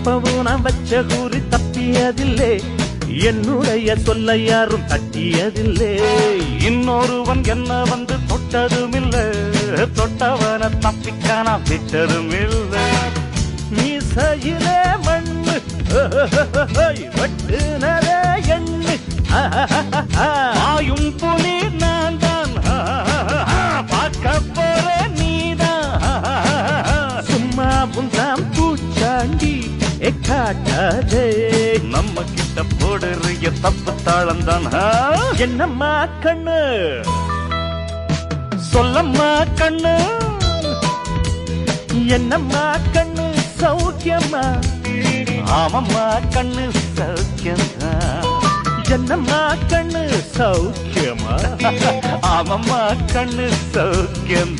எப்பவும் நான் வச்ச கூறி தப்பியதில்லை, என்னுடைய சொல்ல யாரும் தட்டியதில்லை. இன்னொருவன் என்ன வந்து தொட்டதுமில்லை, தொட்டவன தப்பிக்கான விட்டதும் இல்லை. மீசையிலே மண்ணு வெட்டுனதே எண்ணு, ஆயும் புலி நான் தான், பார்க்க போற நீதான். சும்மா புந்தாம் பூச்சாண்டி காட்டாதே, நம்ம கிட்ட போடுறிய தப்பு தாளம் தான். என்னம்மா கண்ணு சொல்லம்மா கண்ணு, என்னம்மா கண்ணு சௌக்கியம்மா? ஆமம்மா கண்ணு சௌக்கியம்மா. என்னம்மா கண்ணு சௌக்கியமா? ஆமம்மா கண்ணு சௌக்கியம்.